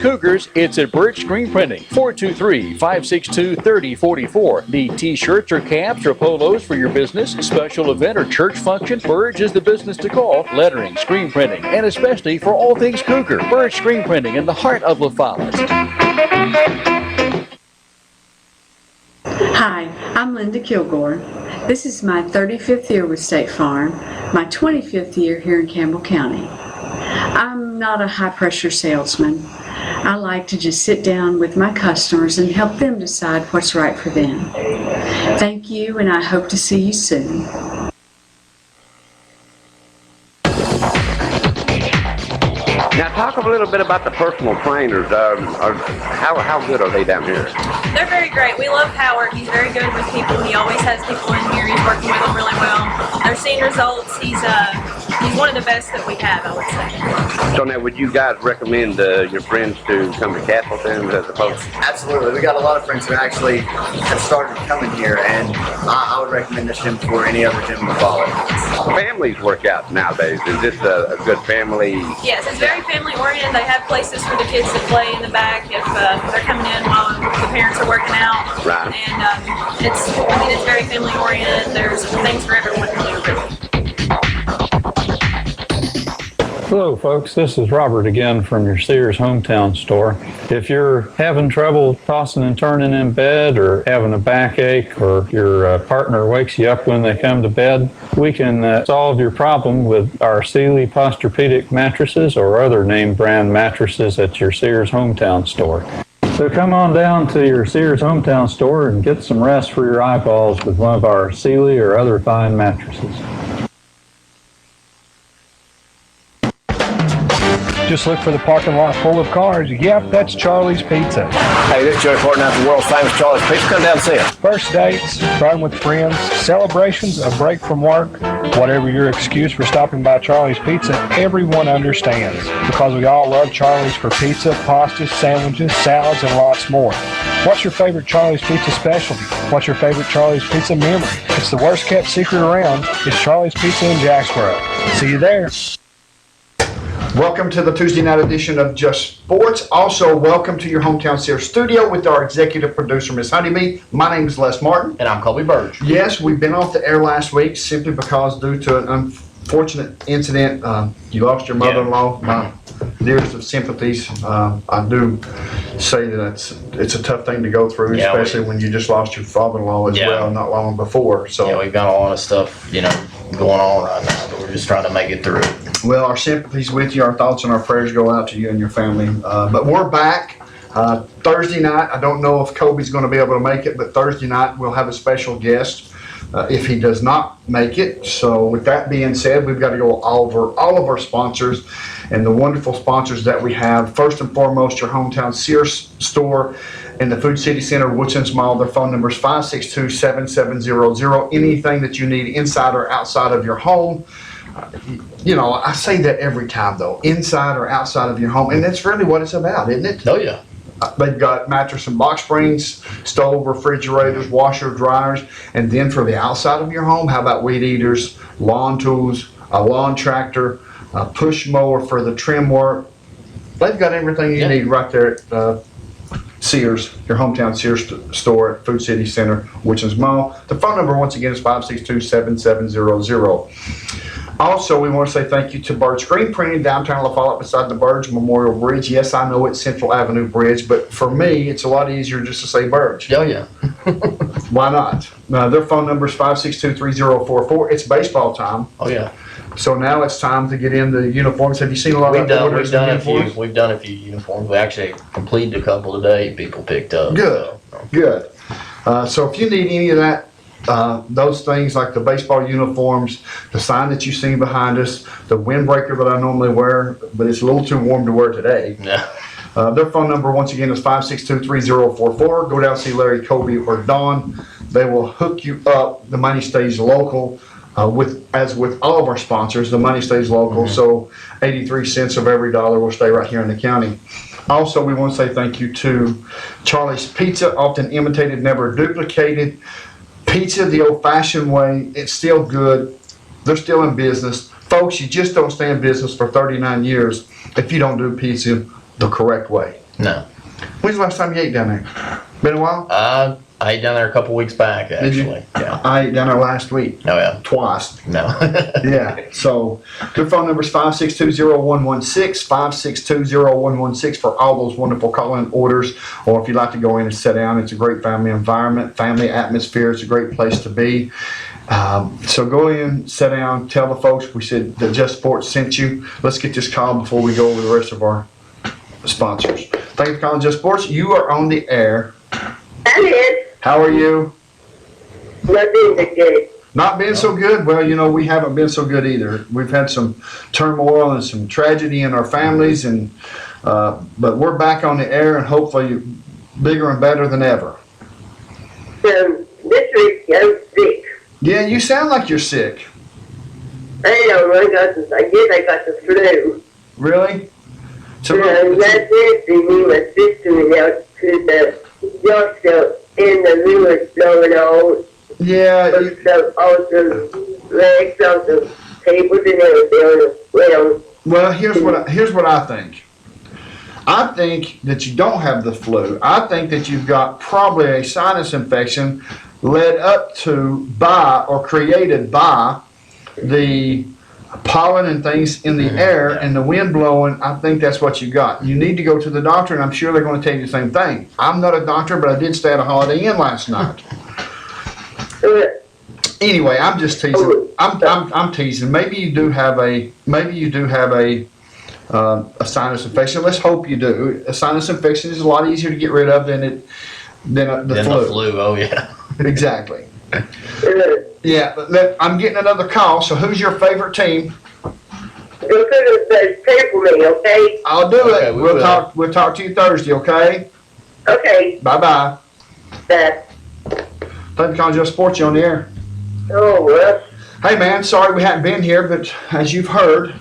Cougars, it's at Birch Screen Printing, 423-562-3044. Need t-shirts or caps or polos for your business, special event, or church function? Birch is the business to call. Lettering, screen printing, and especially for all things Cougar. Birch Screen Printing in the heart of La Follette. Hi, I'm Linda Kilgore. This is my 35th year with State Farm, my 25th year here in Campbell County. I'm not a high-pressure salesman. I like to just sit down with my customers and help them decide what's right for them. Thank you, and I hope to see you soon. Now talk a little bit about the personal trainers. How good are they down here? They're very great. We love Howard. He's very good with people. He always has people in here. He's working with them really well. They're seeing results. He's one of the best that we have, I would say. So now, would you guys recommend your friends to come to Castleton as opposed? Absolutely. We got a lot of friends who actually have started coming here, and I would recommend this gym before any other gym in the fall. Families work out nowadays. Is this a good family? Yes, it's very family oriented. They have places for the kids to play in the back if they're coming in while the parents are working out. Right. And it's very family oriented. There's things for everyone to do. Hello folks, this is Robert again from your Sears Hometown store. If you're having trouble tossing and turning in bed or having a backache or your partner wakes you up when they come to bed, we can solve your problem with our Sealy Posturepedic mattresses or other name brand mattresses at your Sears Hometown store. So come on down to your Sears Hometown store and get some rest for your eyeballs with one of our Sealy or other fine mattresses. Just look for the parking lot full of cars. Yep, that's Charlie's Pizza. Hey, this is Joe Fortnite from the world famous Charlie's Pizza. Come down and see us. First dates, riding with friends, celebrations, a break from work, whatever your excuse for stopping by Charlie's Pizza, everyone understands because we all love Charlie's for pizza, pasta, sandwiches, salads, and lots more. What's your favorite Charlie's Pizza specialty? What's your favorite Charlie's Pizza memory? It's the worst kept secret around. It's Charlie's Pizza in Jacksboro. See you there. Welcome to the Tuesday night edition of Just Sports. Also, welcome to your Hometown Sears studio with our executive producer, Miss Honeybee. My name is Les Martin. And I'm Colby Burge. Yes, we've been off the air last week simply because due to an unfortunate incident, you lost your mother-in-law. My dearest of sympathies. I do say that it's a tough thing to go through, especially when you just lost your father-in-law as well not long before. So yeah, we've got a lot of stuff, going on right now, but we're just trying to make it through. Well, our sympathies with you, our thoughts and our prayers go out to you and your family. But we're back Thursday night. I don't know if Kobe's going to be able to make it, but Thursday night we'll have a special guest if he does not make it. So with that being said, we've got to go over all of our sponsors and the wonderful sponsors that we have. First and foremost, your Hometown Sears store in the Food City Center, Woodson's Mall. Their phone number is 562-7700. Anything that you need inside or outside of your home. I say that every time though, inside or outside of your home, and that's really what it's about, isn't it? Oh yeah. They've got mattress and box springs, stove, refrigerators, washer, dryers, and then for the outside of your home, how about weed eaters, lawn tools, a lawn tractor, a push mower for the trim work. They've got everything you need right there at Sears, your Hometown Sears store at Food City Center, Woodson's Mall. The phone number once again is 562-7700. Also, we want to say thank you to Birch Screen Printing, downtown La Follette beside the Burge Memorial Bridge. Yes, I know it's Central Avenue Bridge, but for me, it's a lot easier just to say Burge. Oh, yeah. Why not? Their phone number is 562-3044. It's baseball time. Oh, yeah. So now it's time to get in the uniforms. Have you seen a lot of orders We've done in a few. uniforms? We've done a few uniforms. We actually completed a couple today. People picked up. Good, good. So if you need any of that, those things like the baseball uniforms, the sign that you see behind us, the windbreaker that I normally wear, but it's a little too warm to wear today. Yeah. Their phone number once again is 562-3044. Go down, see Larry, Kobe, or Don. They will hook you up. The money stays local. As with all of our sponsors, the money stays local, so 83 cents of every dollar will stay right here in the county. Also, we want to say thank you to Charlie's Pizza, often imitated, never duplicated. Pizza the old-fashioned way, it's still good. They're still in business. Folks, you just don't stay in business for 39 years if you don't do pizza the correct way. No. When's the last time you ate down there? Been a while? I ate down there a couple weeks back, Did you? actually. Yeah. I ate down there last week. Oh, yeah. Twice. No. Yeah. So their phone number is 562-0116, 562-0116 for all those wonderful call-in orders. Or if you'd like to go in and sit down, it's a great family environment, family atmosphere. It's a great place to be. So go in, sit down, tell the folks we said that Just Sports sent you. Let's get this call before we go over the rest of our sponsors. Thank you for calling Just Sports. You are on the air. How are you? Not doing good. Not been so good? Well, you know, we haven't been so good either. We've had some turmoil and some tragedy in our families, and but we're back on the air and hopefully bigger and better than ever. So this week I'm sick. Yeah, you sound like you're sick. I know, I guess I got the flu. Really? So Last Wednesday, me and my sister went out to the doctor and the room was blowing out. yeah, All the legs off the tables and everything. well, here's what I think. I think that you don't have the flu. I think that you've got probably a sinus infection led up to by or created by the pollen and things in the air and the wind blowing. I think that's what you got. You need to go to the doctor, and I'm sure they're going to tell you the same thing. I'm not a doctor, but I did stay at a Holiday Inn last night. Anyway, I'm just teasing. I'm teasing. Maybe you do have a sinus infection. Let's hope you do. A sinus infection is a lot easier to get rid of than the flu. Oh, yeah. Exactly. Yeah, but I'm getting another call. So who's your favorite team? Go to the pray for me, okay? I'll do Okay, it. we We'll will. talk. We'll talk to you Thursday. Okay. Okay. Bye bye. That. Thank you for calling Just Sports. You on the air? Oh, well. Hey man, sorry we hadn't been here, but as you've heard,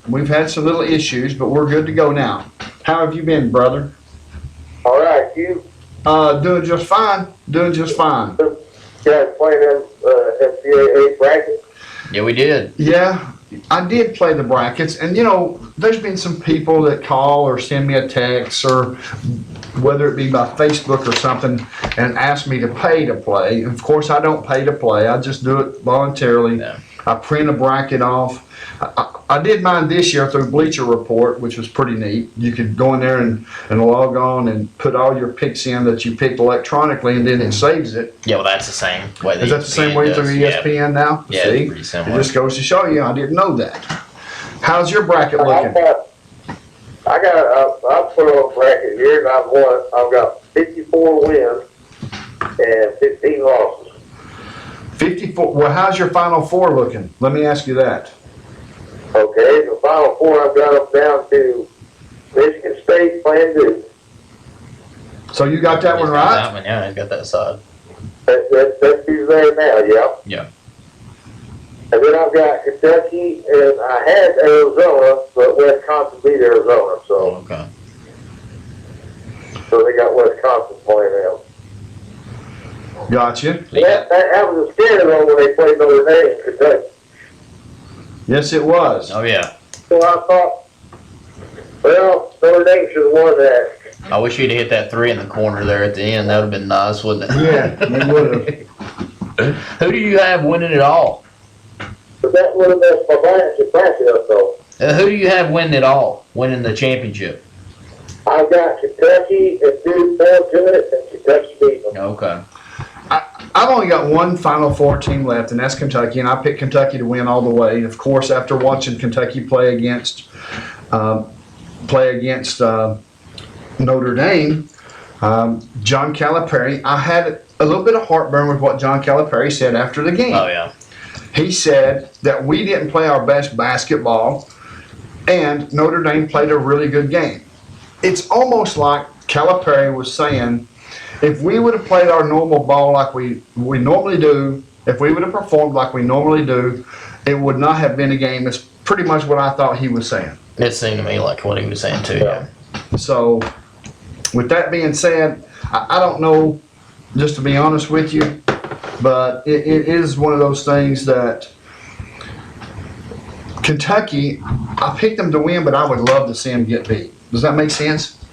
we've had some little issues, but we're good to go now. How have you been, brother? All right, you Doing just fine. Doing just fine. guys playing in NCAA bracket? Yeah, we did. Yeah, I did play the brackets, and you know, there's been some people that call or send me a text, or whether it be by Facebook or something, and ask me to pay to play. Of course, I don't pay to play. I just do it voluntarily. Yeah. I print a bracket off. I did mine this year through Bleacher Report, which was pretty neat. You could go in there and log on and put all your picks in that you picked electronically, and then it saves it. Yeah, well, that's the same way. Is that the same way through ESPN now? Yeah, See? pretty It similar. just goes to show you, I didn't know that. How's your bracket looking? I put on a bracket here, and I've got 54 wins and 15 losses. 54. Well, how's your Final Four looking? Let me ask you that. Okay, the Final Four, I've got them down to Michigan State playing Duke. So you got that one right? That one, yeah, I got that side. That's who's there now, yeah. Yeah. And then I've got Kentucky, and I had Arizona, but Wisconsin beat Arizona, so Okay. they got Wisconsin playing them. Gotcha. So you got- That was a scary one when they played Notre Dame in Kentucky. Yes, it was. Oh, yeah. So I thought, well, Notre Dame should have won that. I wish you'd hit that three in the corner there at the end. That would have been nice, wouldn't it? Yeah, it would have. Who do you have winning it all? But that would have been my matchup, though. Who do you have winning it all? Winning the championship? I've got Kentucky and Duke going to it, and Kentucky beat them. Okay. I've only got one Final Four team left, and that's Kentucky, and I picked Kentucky to win all the way. Of course, after watching Kentucky play against Notre Dame, John Calipari, I had a little bit of heartburn with what John Calipari said after the game. Oh, yeah. He said that we didn't play our best basketball, and Notre Dame played a really good game. It's almost like Calipari was saying, if we would have played our normal ball like we normally do, if we would have performed like we normally do, it would not have been a game. It's pretty much what I thought he was saying. It seemed to me like what he was saying, too, yeah. So, with that being said, I don't know, just to be honest with you, but it is one of those things that Kentucky, I picked them to win, but I would love to see them get beat. Does that make sense?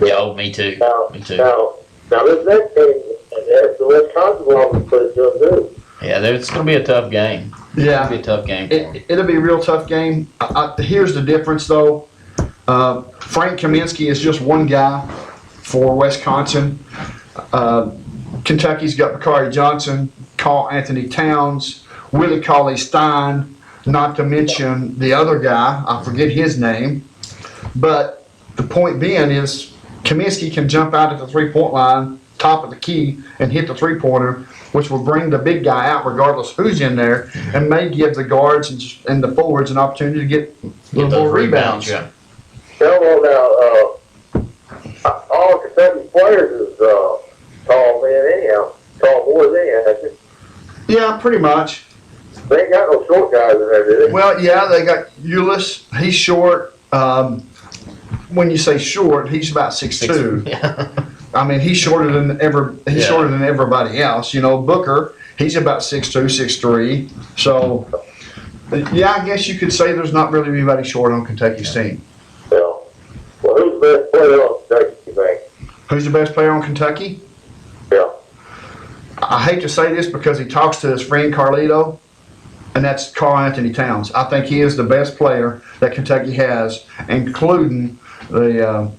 Yeah, oh, me too. Now, Me too. now this next game, the Wisconsin one, put it to them too. Yeah, it's going to be a tough game. Yeah. It'll be a tough game for 'em. It'll be a real tough game. Here's the difference, though. Frank Kaminsky is just one guy for Wisconsin. Kentucky's got Bakari Johnson, Carl Anthony Towns, Willie Cauley-Stein, not to mention the other guy, I forget his name. But the point being is Kaminsky can jump out at the three-point line, top of the key, and hit the three-pointer, which will bring the big guy out regardless who's in there, and may give the guards and the forwards an opportunity to get a little those more rebounds. Yeah. Tell them now, all Kentucky players is tall men anyhow, tall boys anyhow. Yeah, pretty much. They ain't got no short guys in there, do they? Well, yeah, they got Ulyss. He's short. When you say short, he's about 6'2". Yeah. I mean, he's shorter than Yeah. shorter than everybody else. You know, Booker, he's about 6'2", 6'3". So, yeah, I guess you could say there's not really anybody short on Kentucky's team. Yeah. Well, who's the best player on Kentucky, you think? Who's the best player on Kentucky? Yeah. I hate to say this because he talks to his friend Carlito, and that's Carl Anthony Towns. I think he is the best player that Kentucky has, including the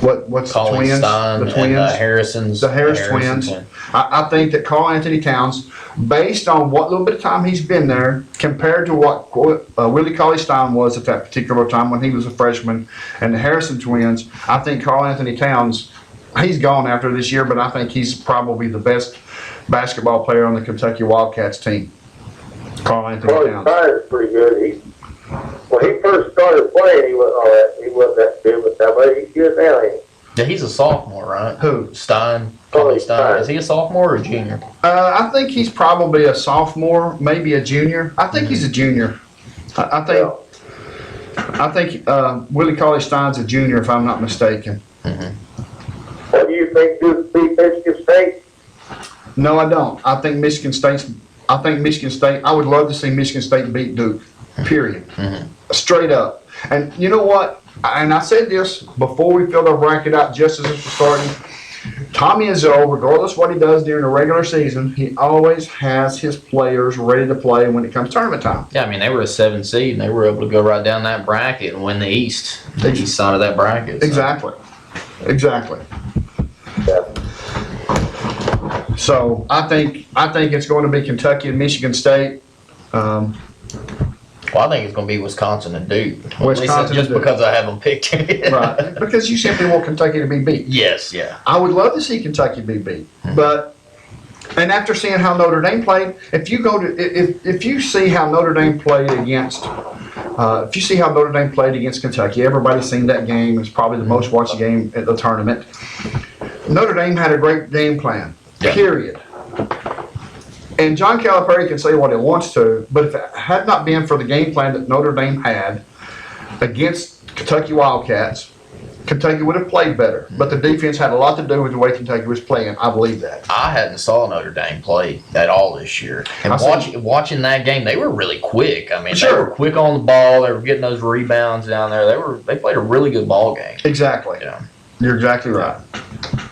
what's the twins? Cauley-Stein The twins. and Harrison's. The Harris twins. I think that Carl Anthony Towns, based on what little bit of time he's been there, compared to what Willie Cauley-Stein was at that particular time when he was a freshman, and the Harrison twins, I think Carl Anthony Towns, he's gone after this year, but I think he's probably the best basketball player on the Kentucky Wildcats team. Carl Anthony Towns. Is pretty good. When he first started playing, he wasn't that good, but that way he's good now. Ain't he? Yeah, he's a sophomore, right? Who? Stein. Cauley-Stein. Cauley-Stein. Is he a sophomore or a junior? I think he's probably a sophomore, maybe a junior. I think he's a junior. I think Willie Cauley-Stein's a junior, if I'm not mistaken. What do you think Duke beat Michigan State? No, I don't. I think Michigan State, I would love to see Michigan State beat Duke, period. Straight up. And you know what? And I said this before we filled our bracket out just as it was starting. Tommy Izzo, regardless what he does during the regular season, he always has his players ready to play when it comes tournament time. Yeah, I mean, they were a 7 seed, and they were able to go right down that bracket and win the east side of that bracket. So. Exactly. So I think it's going to be Kentucky and Michigan State. Well, I think it's going to be Wisconsin and Duke. Wisconsin just and Duke. because I have them picked. Right. Because you simply want Kentucky to be beat. Yes, yeah. I would love to see Kentucky be beat. But, and after seeing how Notre Dame played, if you see how Notre Dame played against, Kentucky, everybody's seen that game. It's probably the most watched game at the tournament. Notre Dame had a great game plan, period. And John Calipari can say what he wants to, but if it had not been for the game plan that Notre Dame had against Kentucky Wildcats, Kentucky would have played better. But the defense had a lot to do with the way Kentucky was playing. I believe that. I hadn't saw Notre Dame play at all this year. And watching that game, they were really quick. I mean, they were quick on the ball. They were getting those rebounds down there. They played a really good ball game. Exactly. Yeah. You're exactly right.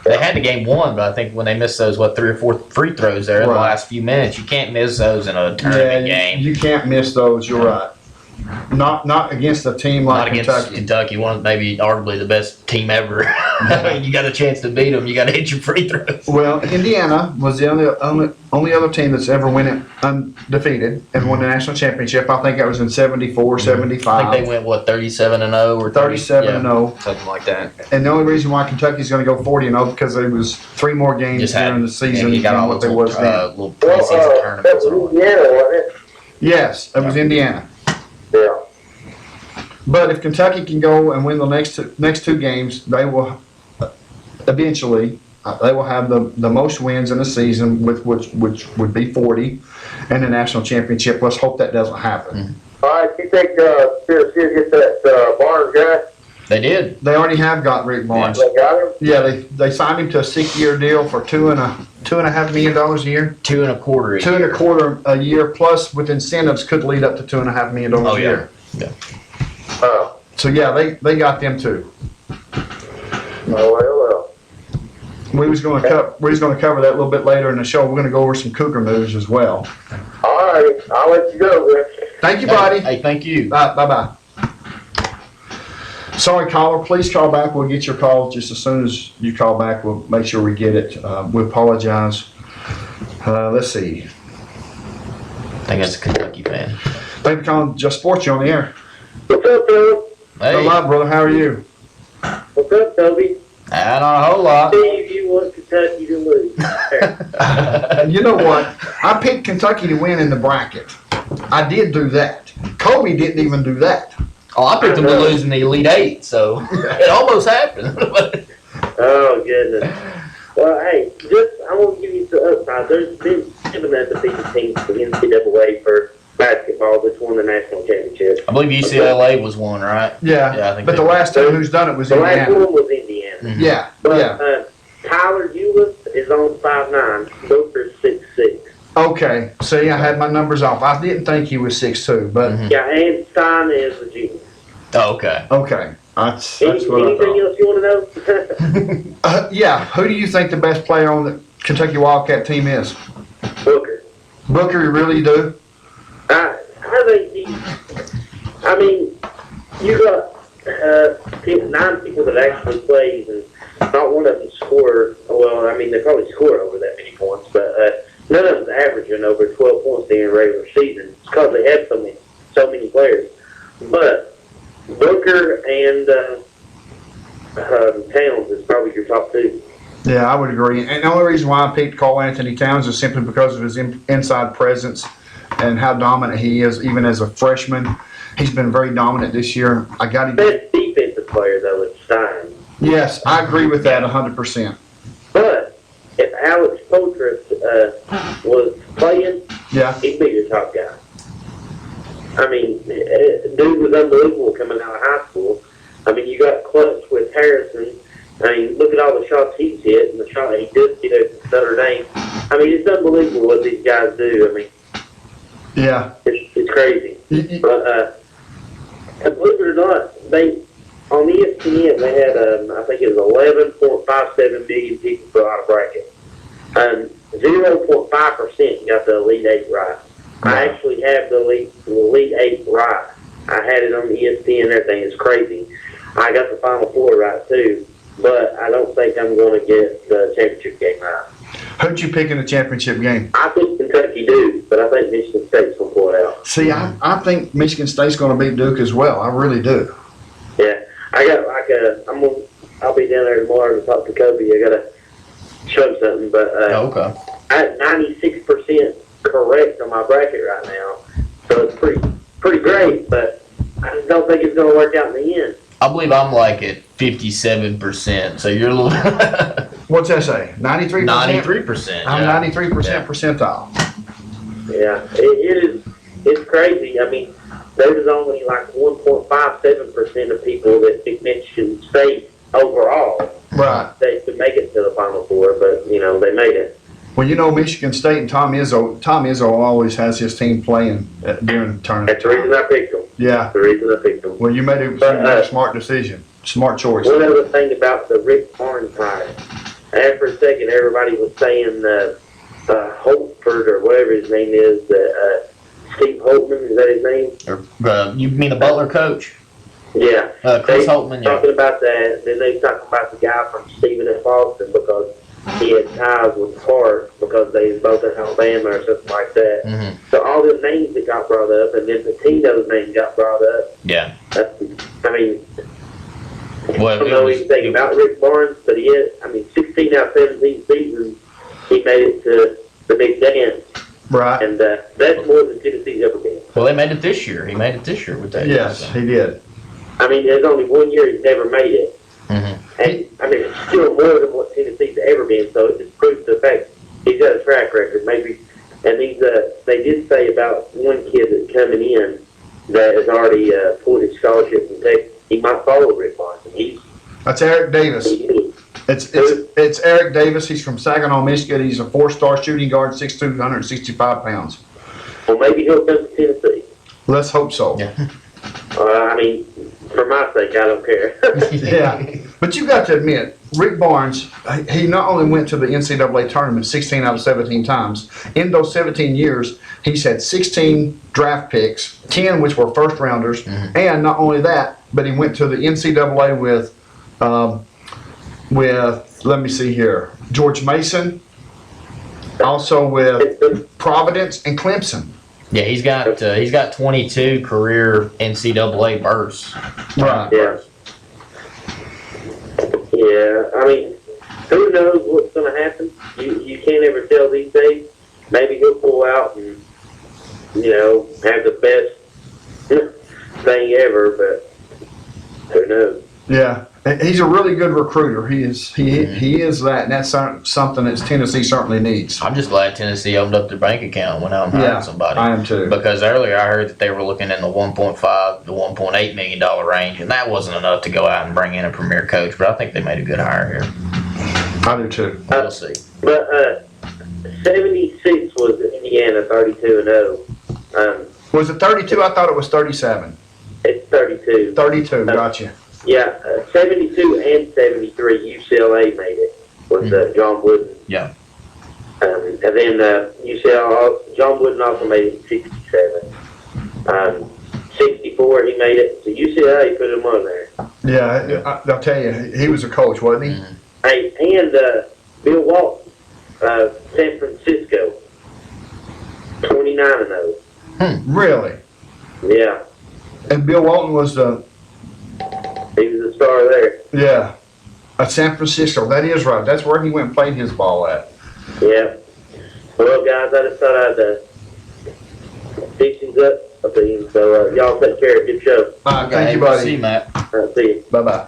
They had the game won, but I think when they missed those, 3 or 4 free throws there in the last few minutes, you can't miss those in a tournament game. You can't miss those. You're right. Not against a team like Not against Kentucky, one of maybe arguably the best team ever. You got a chance to beat them. You got to hit your free throws. Well, Indiana was the only other team that's ever won it undefeated and won the national championship. I think that was in 74, 75. I think they went 37-0 or 37-0, something like that. And the only reason why Kentucky's going to go 40-0 because there was 3 more games during the season than what there was then. Little preseason tournaments. That was Indiana, wasn't it? Yes, it was Indiana. Yeah. But if Kentucky can go and win the next 2 games, they will eventually they will have the most wins in a season, which would be 40, and the national championship. Let's hope that doesn't happen. All right, you think Tennessee will get that Barnes guy? They did. They already have got Rick Barnes. They got him? Yeah, they signed him to a 6-year deal for $2.5 million a year. 2.25 $2.25 a year, plus with incentives could lead up to $2.5 million a year. Yeah. So yeah, they got them too. Well. We was going to cover that a little bit later in the show. We're going to go over some Cougar news as well. All right, I'll let you go, Rick. Thank you, buddy. Hey, thank you. Bye-bye. Sorry, caller. Please call back. We'll get your call just as soon as you call back. We'll make sure we get it. We apologize. Let's see. I think that's a Kentucky fan. Thank you for calling Just Sports. You on the air. What's up, Toby? Hey, Hello, brother. How are you? What's up, Toby? not a whole lot. Steve, you want Kentucky to lose. You know what? I picked Kentucky to win in the bracket. I did do that. Kobe didn't even do that. Oh, I picked them to lose in the Elite Eight, so it almost happened. Oh, goodness. Well, hey, I want to give you some upside. There's been 7 undefeated teams in the NCAA for basketball that's won the national championship. I believe UCLA was one, right? Yeah, I think but the last time who's done it was The last Indiana. one was Indiana. Mhm. Yeah, But yeah. Tyler Eulis is on 5'9", Booker's 6'6". Okay, see, I had my numbers off. I didn't think he was 6'2", but Yeah, and Stein is a genius. Oh, okay. okay. That's what I Anything thought. else you want to know? Yeah, who do you think the best player on the Kentucky Wildcat team is? Booker. Booker, you really do? I think you got 9 people that actually plays, and not one of them score. Well, they probably score over that many points, but none of them's averaging over 12 points during regular season. It's because they have so many players. But Booker and Towns is probably your top 2. Yeah, I would agree. And the only reason why I picked Karl Anthony Towns is simply because of his inside presence and how dominant he is, even as a freshman. He's been very dominant this year. I got him. Best defensive player, though, is Stein. Yes, I agree with that 100%. But if Alex Poitras was playing, Yeah. he'd be your top guy. Dude was unbelievable coming out of high school. You got clutch with Harrison. Look at all the shots he's hit and the shot he did get at Notre Dame. It's unbelievable what these guys do. Yeah. It's crazy. But believe it or not, on ESPN they had I think it was 11.57 million people fill out a bracket. 0.5% got the Elite 8 right. I actually have the Elite 8 right. I had it on ESPN and everything. It's crazy. I got the Final Four right too, but I don't think I'm going to get the championship game right. Who'd you pick in the championship game? I think Kentucky do, but I think Michigan State's going to pull it out. See, I think Michigan State's going to beat Duke as well. I really do. Yeah, I got I'll be down there tomorrow to talk to Kobe. I got to show him something, but Okay. I'm 96% correct on my bracket right now, so it's pretty great. But I just don't think it's going to work out in the end. I believe I'm like at 57%, so you're a little. What's that say? 93%? 93%. I'm yeah. 93% percentile. Yeah, it's crazy. There was only like 1.57% of people that picked Michigan State overall. Right. They could make it to the Final Four, but they made it. Well, Michigan State and Tom Izzo always has his team playing during the tournament. That's the reason I picked them. Yeah. The reason I picked them. Well, you made a smart decision. Smart choice. One other thing about the Rick Barnes hire. After a second, everybody was saying Holtford or whatever his name is. Steve Holtman, is that his name? You mean the Butler coach? Yeah. Chris Holtman, yeah. Talking about that. Then they talking about the guy from Stephen F. Austin because he had ties with Clark because they was both in Alabama or something like that. Mm-hmm. So all the names that got brought up, and then Patino's name got brought up. Yeah. I don't know anything about Rick Barnes, but he is. 16 out of 17 seasons, he made it to the Big Dance. Right. And that's more than Tennessee's ever been. Well, they made it this year. He made it this year with that. Yes, he did. There's only 1 year he's never made it. Mm-hmm. And, it's still more than what Tennessee's ever been, so it just proves the fact he's got a track record. Maybe, and they did say about one kid that's coming in that has already pulled his scholarship from Texas. He might follow Rick Barnes. That's Eric Davis. It's Eric Davis. He's from Saginaw, Michigan. He's a 4-star shooting guard, 6'2", 165 pounds. Well, maybe he'll come to Tennessee. Let's hope so. Yeah. For my sake, I don't care. Yeah. But you got to admit, Rick Barnes, he not only went to the NCAA tournament 16 out of 17 times, in those 17 years, he's had 16 draft picks, 10 which were first rounders, and not only that, but he went to the NCAA with, let me see here, George Mason, also with Providence and Clemson. Yeah, he's got 22 career NCAA bursts. Right. Yeah. Yeah, I mean, who knows what's going to happen? You can't ever tell these days. Maybe he'll pull out and, have the best thing ever, but who knows? Yeah, he's a really good recruiter. He is that, and that's something that Tennessee certainly needs. I'm just glad Tennessee opened up their bank account and went out and hired somebody. I am too. Because earlier I heard that they were looking in the $1.5 to $1.8 million range, and that wasn't enough to go out and bring in a premier coach. But I think they made a good hire here. I do too. We'll see. But 76 was Indiana 32-0. Was it 32? I thought it was 37. It's 32. 32, gotcha. Yeah, 72 and 73 UCLA made it with John Wooden. Yeah. And then John Wooden also made it in 67. 64 he made it. So UCLA put him on there. Yeah, I'll tell you, he was a coach, wasn't he? Hey, and Bill Walton, San Francisco, 29-0. Really? Yeah. And Bill Walton was the... He was the star there. Yeah. At San Francisco, that is right. That's where he went and played his ball at. Yeah. Well, guys, I just thought I'd fix things up a bit. So y'all take care. Good show. All right, thank you, buddy. See you, Matt. See you. Bye-bye.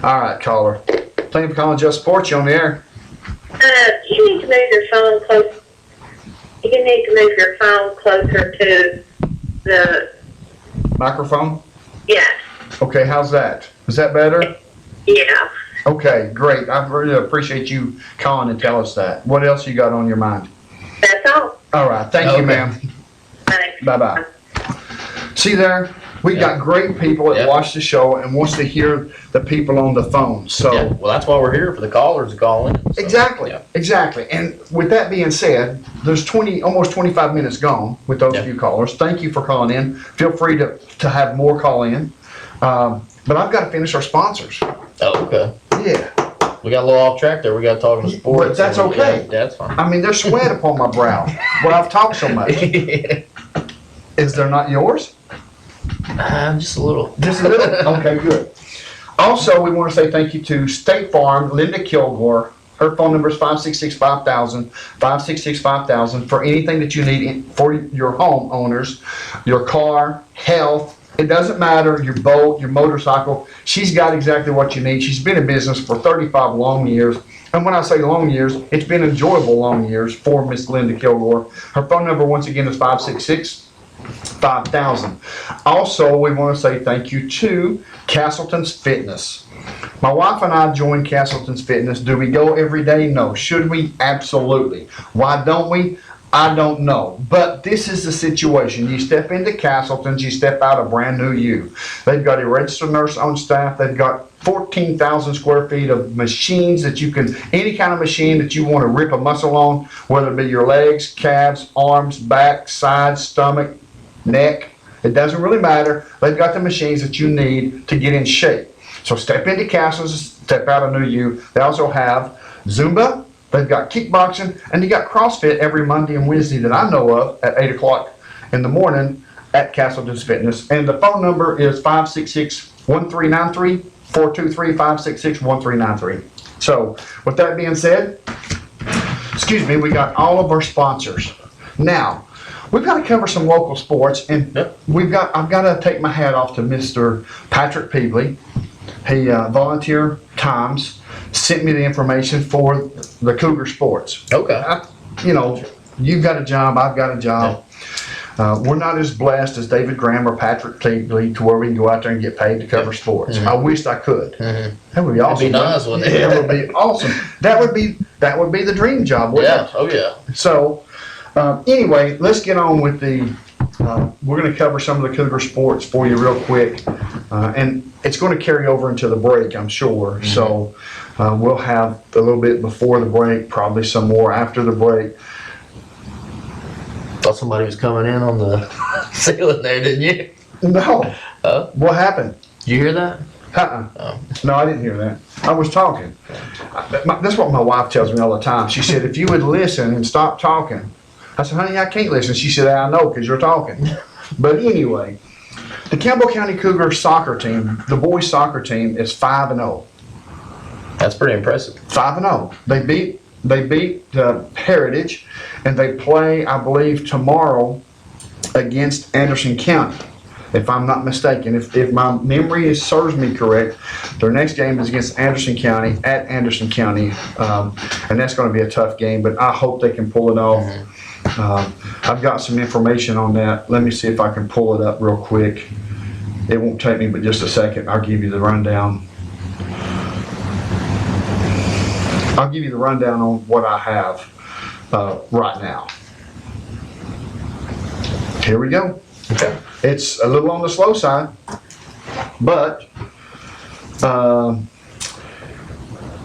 All right, caller. Thank you for calling Just Sports. You on the air? You need to move your phone close. You need to move your phone closer to the Microphone? yes. Okay, how's that? Is that better? Yeah. Okay, great. I really appreciate you calling and tell us that. What else you got on your mind? That's all. All right, thank you, ma'am. Thanks. Bye-bye. See there? We got great people that watch the show and wants to hear the people on the phone. So Yeah, well, that's why we're here, for the callers to call in. So, exactly, yeah. exactly. And with that being said, there's almost 25 minutes gone with those few callers. Thank you for calling in. Feel free to have more call in. But I've got to finish our sponsors. Oh, okay. Yeah. We got a little off track there. We got talking to sports. But that's and, okay. Yeah, that's fine. I mean, there's sweat upon my brow where I've talked so much. Is there not yours? Just a little. Just a little? Okay, good. Also, we want to say thank you to State Farm, Linda Kilgore. Her phone number is 566-5000, 566-5000 for anything that you need for your homeowners, your car, health. It doesn't matter, your boat, your motorcycle. She's got exactly what you need. She's been in business for 35 long years. And when I say long years, it's been enjoyable long years for Miss Linda Kilgore. Her phone number, once again, is 566-5000. Also, we want to say thank you to Castleton's Fitness. My wife and I joined Castleton's Fitness. Do we go every day? No. Should we? Absolutely. Why don't we? I don't know. But this is the situation. You step into Castleton's, you step out a brand new you. They've got a registered nurse on staff. They've got 14,000 square feet of machines that you can, any kind of machine that you want to rip a muscle on, whether it be your legs, calves, arms, back, sides, stomach, neck. It doesn't really matter. They've got the machines that you need to get in shape. So step into Castleton's, step out a new you. They also have Zumba. They've got kickboxing, and they got CrossFit every Monday and Wednesday that I know of at 8 o'clock in the morning at Castleton's Fitness. And the phone number is 566-1393, 423-566-1393. So with that being said, excuse me, we got all of our sponsors. Now, we've got to cover some local sports, and I've got to take my hat off to Mr. Patrick Peebley. He volunteer times sent me the information for the Cougar Sports. Okay. You've got a job, I've got a job. We're not as blessed as David Graham or Patrick Peebley to where we can go out there and get paid to cover sports. I wished I could. That would be awesome. It'd be nice, wouldn't it? That would be awesome. That would be the dream job, wouldn't it? Oh yeah. So, anyway, let's get on with the. We're going to cover some of the Cougar sports for you real quick. And it's going to carry over into the break, I'm sure. So we'll have a little bit before the break, probably some more after the break. Thought somebody was coming in on the ceiling there, didn't you? No. What happened? Did you hear that? No, I didn't hear that. I was talking. That's what my wife tells me all the time. She said, if you would listen and stop talking. I said, honey, I can't listen. She said, I know, because you're talking. But anyway, the Campbell County Cougar soccer team, the boys soccer team, is 5-0. That's pretty impressive. 5-0. They beat Heritage, and they play, I believe, tomorrow against Anderson County, if I'm not mistaken. If my memory serves me correct, their next game is against Anderson County, at Anderson County, and that's going to be a tough game, but I hope they can pull it off. I've got some information on that. Let me see if I can pull it up real quick. It won't take me but just a second. I'll give you the rundown. I'll give you the rundown on what I have right now. Here we go. Okay. It's a little on the slow side, but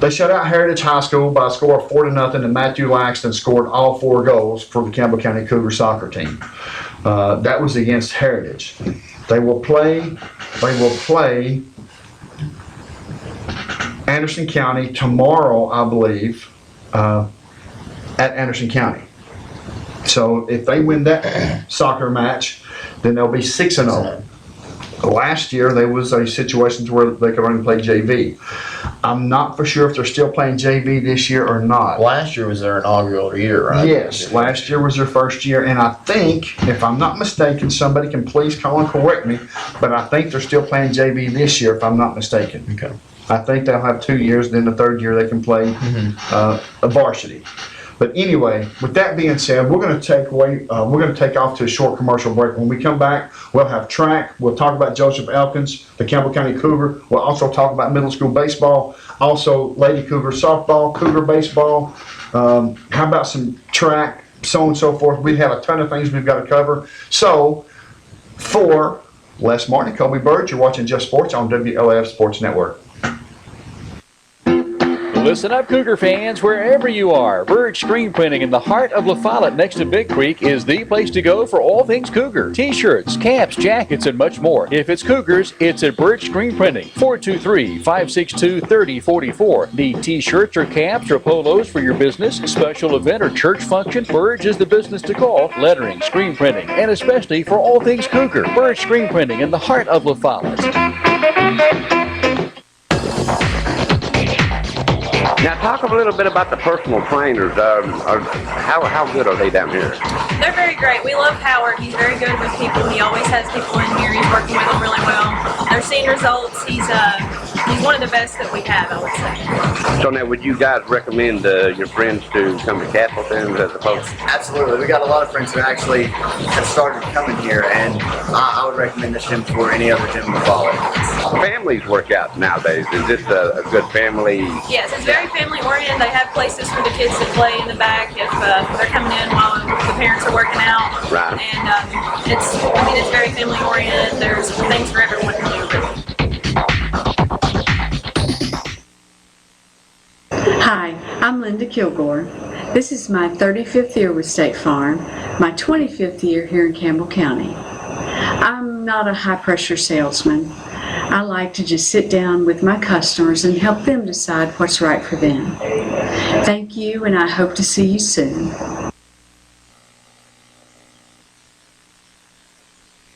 they shut out Heritage High School by a score of 4-0, and Matthew Laxton scored all 4 goals for the Campbell County Cougar soccer team. That was against Heritage. They will play Anderson County tomorrow, I believe, at Anderson County. So if they win that soccer match, then they'll be 6-0. Last year, there was a situation where they could only play JV. I'm not for sure if they're still playing JV this year or not. Last year was their inaugural year, right? Yes, last year was their first year, and I think, if I'm not mistaken, somebody can please call and correct me, but I think they're still playing JV this year, if I'm not mistaken. Okay. I think they'll have 2 years, then the third year they can play a varsity. But anyway, with that being said, we're going to take off to a short commercial break. When we come back, we'll have track. We'll talk about Joseph Elkins, the Campbell County Cougar. We'll also talk about middle school baseball, also Lady Cougar softball, Cougar baseball. How about some track, so on and so forth. We have a ton of things we've got to cover. So, for Les Martin, Kobe Bird, you're watching Just Sports on WLAF Sports Network. Listen up, Cougar fans, wherever you are. Bird Screen Printing in the heart of La Follette next to Big Creek is the place to go for all things Cougar. T-shirts, caps, jackets, and much more. If it's Cougars, it's at Bird Screen Printing. 423-562-3044. Need T-shirts or caps or polos for your business, special event, or church function? Birds is the business to call. Lettering, screen printing, and especially for all things Cougar. Bird Screen Printing in the heart of La Follette. Now, talk a little bit about the personal trainers. How good are they down here? They're very great. We love Howard. He's very good with people. He always has people in here. He's working with them really well. They're seeing results. He's one of the best that we have, I would say. So now, would you guys recommend your friends to come to Castleton as opposed? Absolutely. We got a lot of friends who actually have started coming here, and I would recommend this gym for any other gym in the fall. Families work out nowadays. Is this a good family? Yes, it's very family oriented. They have places for the kids to play in the back if they're coming in while the parents are working out. Right. And it's very family oriented. There's things for everyone to do. Hi, I'm Linda Kilgore. This is my 35th year with State Farm, my 25th year here in Campbell County. I'm not a high-pressure salesman. I like to just sit down with my customers and help them decide what's right for them. Thank you, and I hope to see you soon.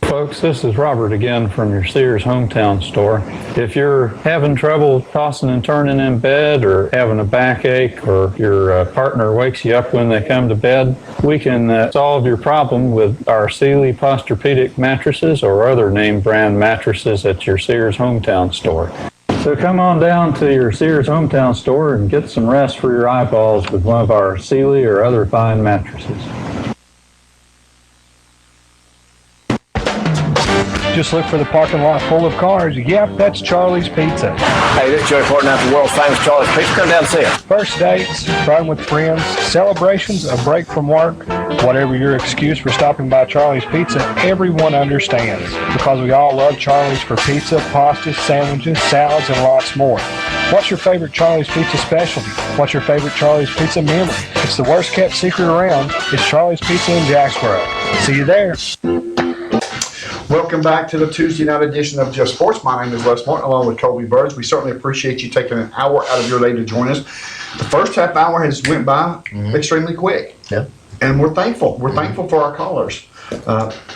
Folks, this is Robert again from your Sears hometown store. If you're having trouble tossing and turning in bed, or having a backache, or your partner wakes you up when they come to bed, we can solve your problem with our Sealy Posturepedic mattresses or other name brand mattresses at your Sears hometown store. So come on down to your Sears hometown store and get some rest for your eyeballs with one of our Sealy or other fine mattresses. Just look for the parking lot full of cars. Yep, that's Charlie's Pizza. Hey, this is Joey Horton out the world famous Charlie's Pizza. Come down and see us. First dates, fun with friends, celebrations, a break from work, whatever your excuse for stopping by Charlie's Pizza, everyone understands. Because we all love Charlie's for pizza, pastas, sandwiches, salads, and lots more. What's your favorite Charlie's Pizza specialty? What's your favorite Charlie's Pizza memory? It's the worst kept secret around. It's Charlie's Pizza in Jacksboro. See you there. Welcome back to the Tuesday night edition of Just Sports. My name is Les Martin, along with Colby Burns. We certainly appreciate you taking an hour out of your day to join us. The first half hour has went by extremely quick. Yeah. And we're thankful. We're thankful for our callers.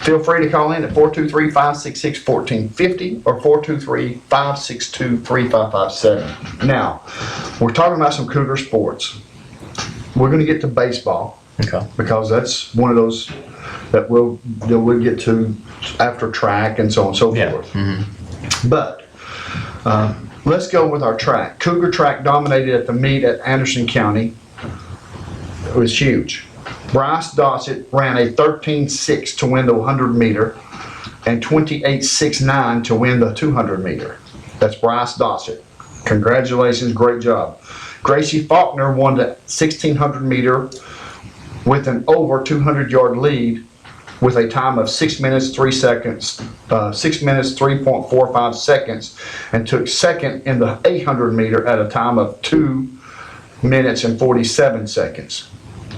Feel free to call in at 423-566-1450 or 423-562-3557. Now, we're talking about some Cougar sports. We're going to get to baseball. Okay. Because that's one of those that we'll get to after track and so on and so forth. But let's go with our track. Cougar track dominated at the meet at Anderson County. It was huge. Bryce Dossett ran a 13.6 to win the 100 meter and 28.69 to win the 200 meter. That's Bryce Dossett. Congratulations, great job. Gracie Faulkner won the 1600 meter with an over 200-yard lead with a time of 6 minutes 3.45 seconds, and took second in the 800 meter at a time of 2 minutes and 47 seconds.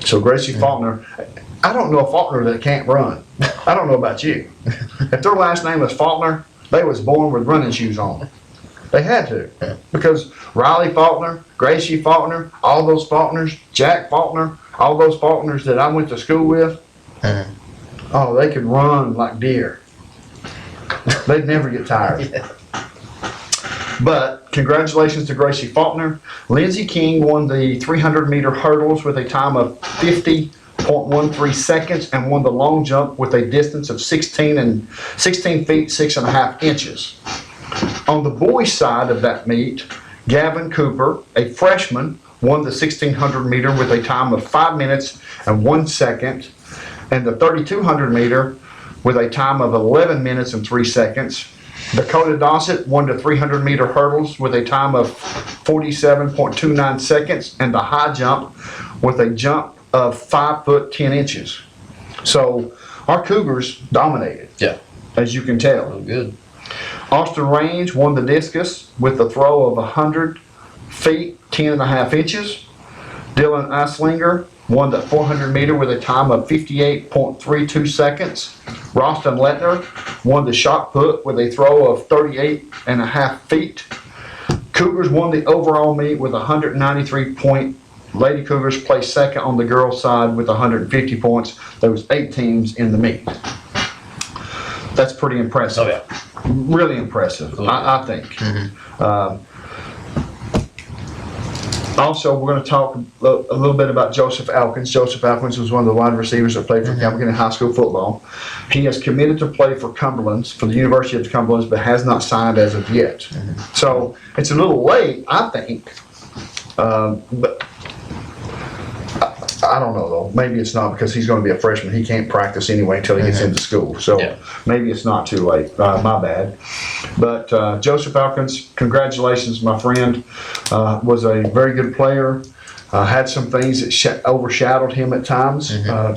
So Gracie Faulkner, I don't know a Faulkner that can't run. I don't know about you. If their last name was Faulkner, they was born with running shoes on. They had to, because Riley Faulkner, Gracie Faulkner, all those Faulkners, Jack Faulkner, all those Faulkners that I went to school with, oh, they could run like deer. They'd never get tired. But congratulations to Gracie Faulkner. Lindsey King won the 300-meter hurdles with a time of 50.13 seconds and won the long jump with a distance of 16 feet 6.5 inches. On the boys' side of that meet, Gavin Cooper, a freshman, won the 1600 meter with a time of 5 minutes and 1 second, and the 3200 meter with a time of 11 minutes and 3 seconds. Dakota Dossett won the 300 meter hurdles with a time of 47.29 seconds, and the high jump with a jump of 5 foot 10 inches. So our Cougars dominated. Yeah. As you can tell. Oh, good. Austin Range won the discus with the throw of 100 feet, 10.5 inches. Dylan Eislinger won the 400 meter with a time of 58.32 seconds. Roston Lettner won the shot put with a throw of 38.5 feet. Cougars won the overall meet with 193 points. Lady Cougars placed second on the girls' side with 150 points. There was 8 teams in the meet. That's pretty impressive. Oh, yeah. Really impressive, I think. Also, we're going to talk a little bit about Joseph Alkins. Joseph Alkins was one of the wide receivers that played for Campbell County High School football. He has committed to play for Cumberland's, for the University of Cumberland's, but has not signed as of yet. So it's a little late, I think. But I don't know, though. Maybe it's not, because he's going to be a freshman. He can't practice anyway until he gets into school. So maybe it's not too late. My bad. But Joseph Alkins, congratulations, my friend. Was a very good player. Had some things that overshadowed him at times.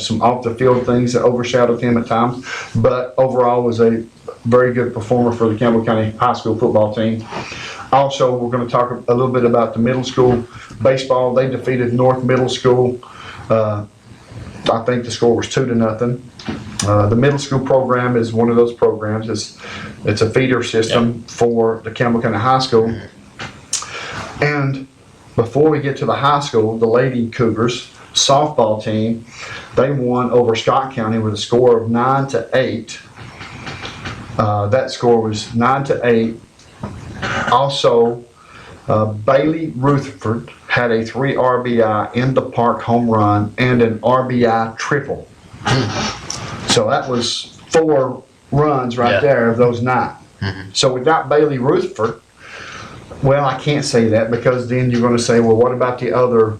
Some off-the-field things that overshadowed him at times. But overall was a very good performer for the Campbell County High School football team. Also, we're going to talk a little bit about the middle school baseball. They defeated North Middle School. I think the score was 2-0. The middle school program is one of those programs. It's a feeder system for the Campbell County High School. And before we get to the high school, the Lady Cougars softball team, they won over Scott County with a score of 9-8. That score was 9-8. Also, Bailey Rutherford had a 3 RBI in the park home run and an RBI triple. So that was 4 runs right there of those 9. So without Bailey Rutherford, well, I can't say that, because then you're going to say, well, what about the other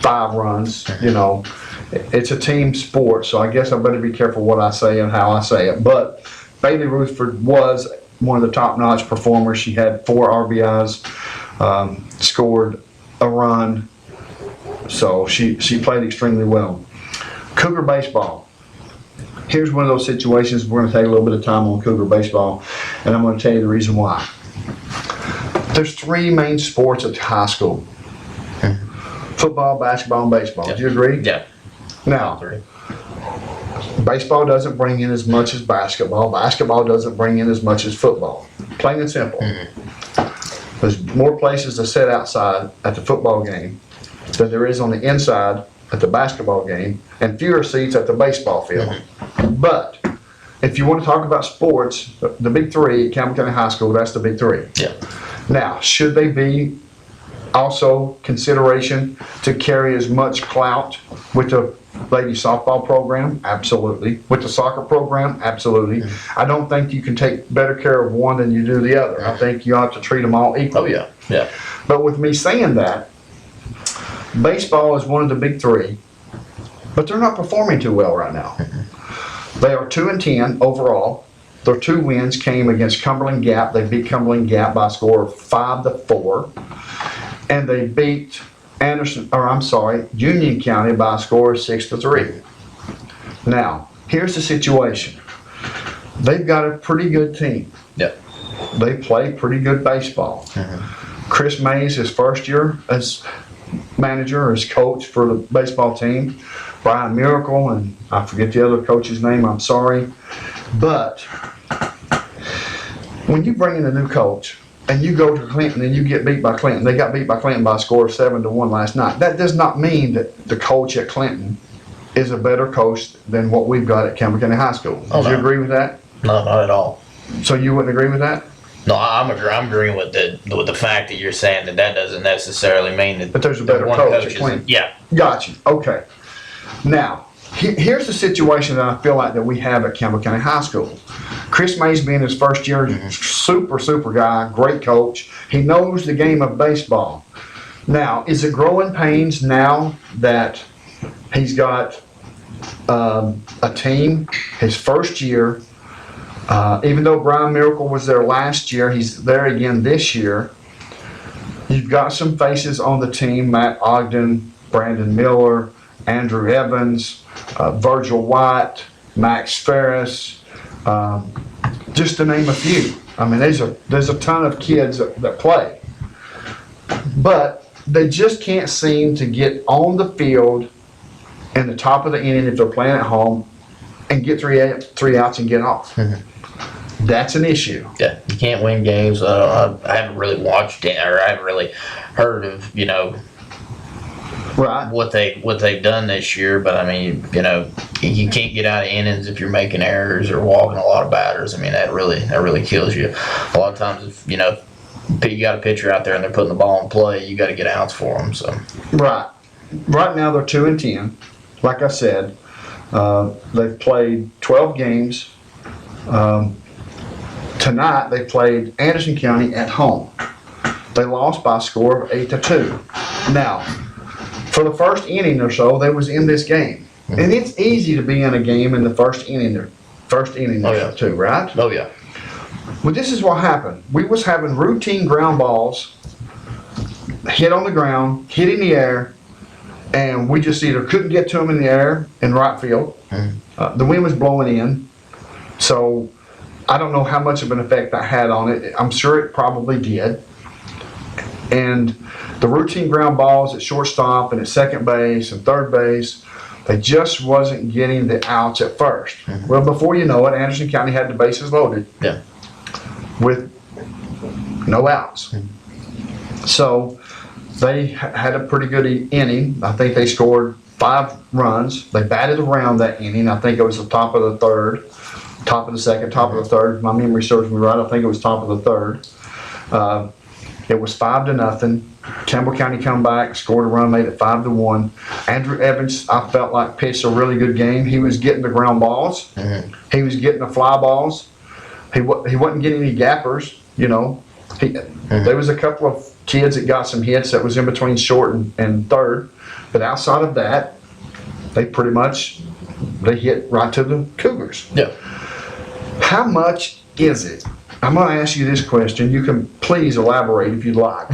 5 runs? You know, it's a team sport, so I guess I better be careful what I say and how I say it. But Bailey Rutherford was one of the top-notch performers. She had 4 RBIs, scored a run, so she played extremely well. Cougar baseball. Here's one of those situations we're going to take a little bit of time on Cougar baseball, and I'm going to tell you the reason why. There's 3 main sports at high school. Football, basketball, and baseball. Yeah. Do you agree? Yeah. Now, baseball doesn't bring in as much as basketball. Basketball doesn't bring in as much as football. Plain and simple. There's more places to sit outside at the football game than there is on the inside at the basketball game, and fewer seats at the baseball field. But if you want to talk about sports, the big 3 at Campbell County High School, that's the big 3. Yeah. Now, should they be also consideration to carry as much clout with the ladies softball program? Absolutely. With the soccer program? Absolutely. I don't think you can take better care of one than you do the other. I think you have to treat them all equally. Oh, yeah. Yeah. But with me saying that, baseball is one of the big 3, but they're not performing too well right now. They are 2-10 overall. Their 2 wins came against Cumberland Gap. They beat Cumberland Gap by a score of 5-4. And they beat Union County by a score of 6-3. Now, here's the situation. They've got a pretty good team. Yep. They play pretty good baseball. Chris Mays, his first year as manager, as coach for the baseball team. Brian Miracle, and I forget the other coach's name, I'm sorry. But when you bring in a new coach and you go to Clinton and you get beat by Clinton, they got beat by Clinton by a score of 7-1 last night. That does not mean that the coach at Clinton is a better coach than what we've got at Campbell County High School. Do you agree with that? No, not at all. So you wouldn't agree with that? No, I'm agreeing with the fact that you're saying that doesn't necessarily mean that. But there's a better coach at Clinton. Yeah. Got you. Okay. Now, here's the situation that I feel like that we have at Campbell County High School. Chris Mays being his first year, super guy, great coach. He knows the game of baseball. Now, is it growing pains now that he's got a team, his first year? Even though Brian Miracle was there last year, he's there again this year. You've got some faces on the team: Matt Ogden, Brandon Miller, Andrew Evans, Virgil White, Max Ferris, just to name a few. I mean, there's a ton of kids that play. But they just can't seem to get on the field in the top of the inning if they're playing at home and get three outs and get off. That's an issue. Yeah, you can't win games. I haven't really watched it, or I haven't really heard of, right, what they've done this year. But I mean, you can't get out of innings if you're making errors or walking a lot of batters. I mean, that really kills you. A lot of times, if you got a pitcher out there and they're putting the ball in play, you got to get outs for them. So right now they're 2-10. Like I said, they've played 12 games. Tonight they played Anderson County at home. They lost by a score of 8-2. Now, for the first inning or so, they was in this game. And it's easy to be in a game in the first inning or two, right? Oh yeah. Well, this is what happened. We was having routine ground balls hit on the ground, hit in the air, and we just either couldn't get to them in the air in right field. The wind was blowing in, so I don't know how much of an effect that had on it. I'm sure it probably did. And the routine ground balls at shortstop and at second base and third base, they just wasn't getting the outs at first. Well, before you know it, Anderson County had the bases loaded with no outs. So they had a pretty good inning. I think they scored 5 runs. They batted around that inning. I think it was the top of the third, top of the second, top of the third. If my memory serves me right, I think it was top of the third. It was 5-0. Campbell County come back, scored a run, made it 5-1. Andrew Evans, I felt like pitched a really good game. He was getting the ground balls. He was getting the fly balls. He wasn't getting any gappers, There was a couple of kids that got some hits that was in between short and third. But outside of that, they hit right to the Cougars. Yeah. How much is it? I'm going to ask you this question. You can please elaborate if you'd like.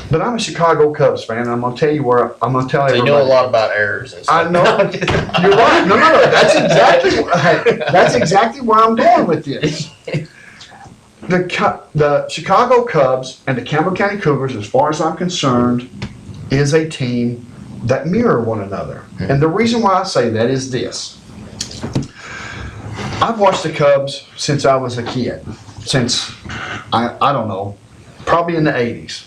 But I'm a Chicago Cubs fan, and I'm going to tell you where I'm going to tell So you everybody. know a lot about errors and stuff. I know. You're right. No. That's exactly where I'm going with this. The Chicago Cubs and the Campbell County Cougars, as far as I'm concerned, is a team that mirror one another. And the reason why I say that is this. I've watched the Cubs since I was a kid. Since, I don't know, probably in the 80s.